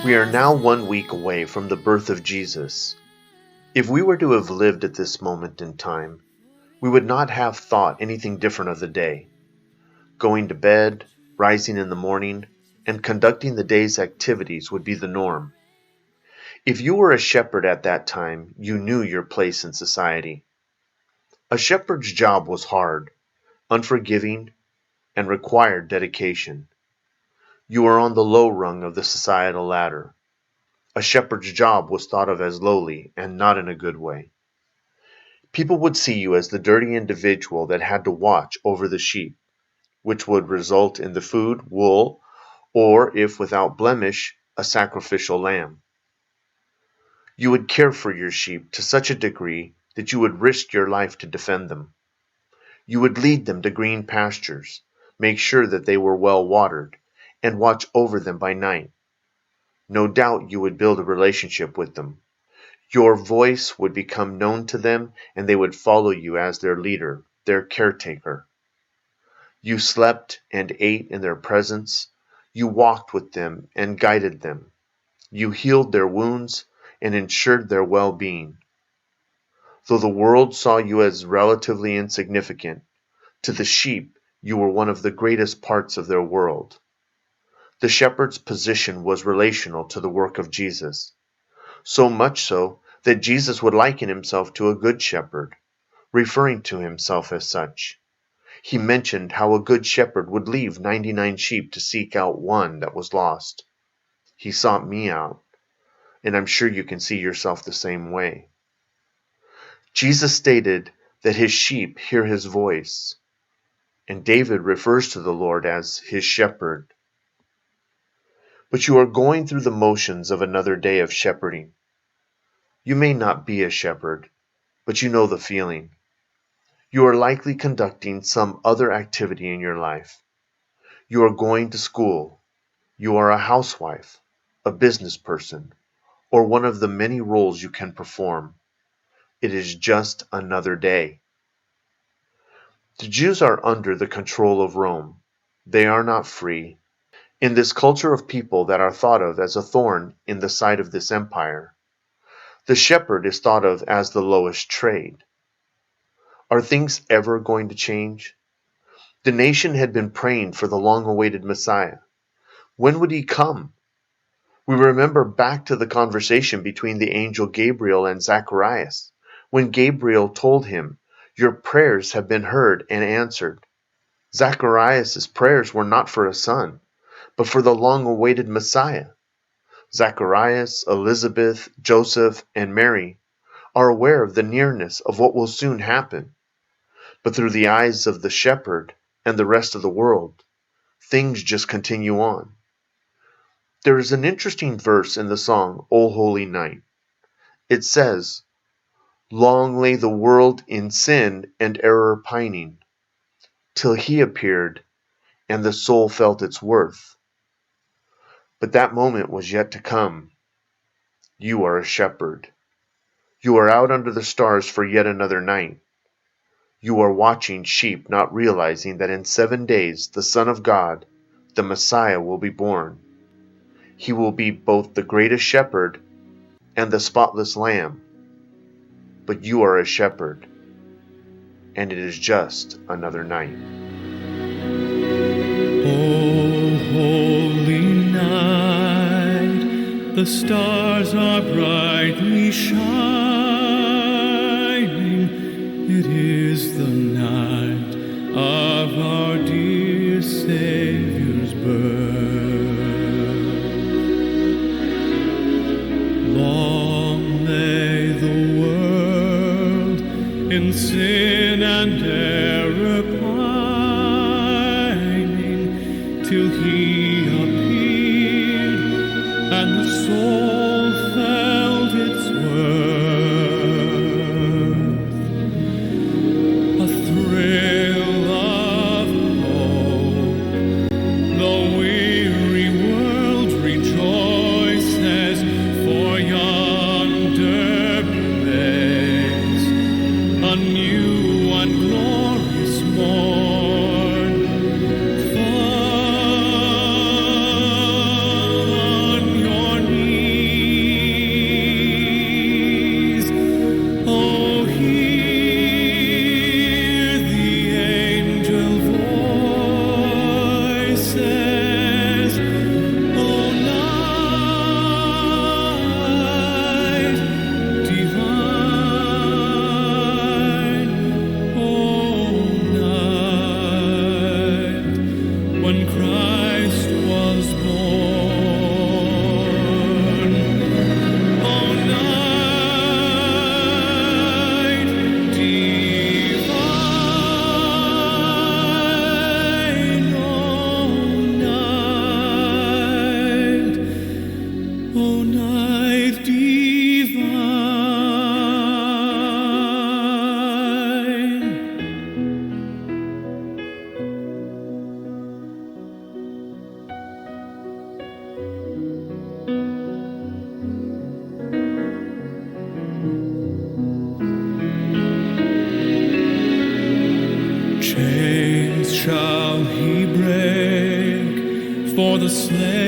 We are now 1 week away from the birth of Jesus. If we were to have lived at this moment in time, we would not have thought anything different of the day. Going to bed, rising in the morning, and conducting the day's activities would be the norm. If you were a shepherd at that time, you knew your place in society. A shepherd's job was hard, unforgiving, and required dedication. You were on the low rung of the societal ladder. A shepherd's job was thought of as lowly, and not in a good way. People would see you as the dirty individual that had to watch over the sheep, which would result in the food, wool, or, if without blemish, a sacrificial lamb. You would care for your sheep to such a degree that you would risk your life to defend them. You would lead them to green pastures, make sure that they were well watered, and watch over them by night. No doubt you would build a relationship with them. Your voice would become known to them, and they would follow you as their leader, their caretaker. You slept and ate in their presence. You walked with them and guided them. You healed their wounds and ensured their well-being. Though the world saw you as relatively insignificant, to the sheep you were one of the greatest parts of their world. The shepherd's position was relational to the work of Jesus, so much so that Jesus would liken himself to a good shepherd, referring to himself as such. He mentioned how a good shepherd would leave 99 sheep to seek out one that was lost. He sought me out, and I'm sure you can see yourself the same way. Jesus stated that his sheep hear his voice, and David refers to the Lord as his shepherd. But you are going through the motions of another day of shepherding. You may not be a shepherd, but you know the feeling. You are likely conducting some other activity in your life. You are going to school. You are a housewife, a business person, or one of the many roles you can perform. It is just another day. The Jews are under the control of Rome. They are not free. In this culture of people that are thought of as a thorn in the side of this empire, the shepherd is thought of as the lowest trade. Are things ever going to change? The nation had been praying for the long-awaited Messiah. When would he come? We remember back to the conversation between the angel Gabriel and Zacharias, when Gabriel told him, "Your prayers have been heard and answered." Zacharias' prayers were not for a son, but for the long-awaited Messiah. Zacharias, Elizabeth, Joseph, and Mary are aware of the nearness of what will soon happen. But through the eyes of the shepherd and the rest of the world, things just continue on. There is an interesting verse in the song, "O Holy Night." It says, "Long lay the world in sin and error pining, till he appeared, and the soul felt its worth." But that moment was yet to come. You are a shepherd. You are out under the stars for yet another night. You are watching sheep, not realizing that in 7 days the Son of God, the Messiah, will be born. He will be both the greatest shepherd and the spotless lamb. But you are a shepherd, and it is just another night. Oh, holy night, the stars are brightly shining. It is the night of our dear Savior's birth. Long lay the world in sin and error pining, till he appeared, and the soul felt its worth. A thrill of hope, the weary world rejoices, for yonder breaks a new and glorious morn. Fall on your knees. the slave.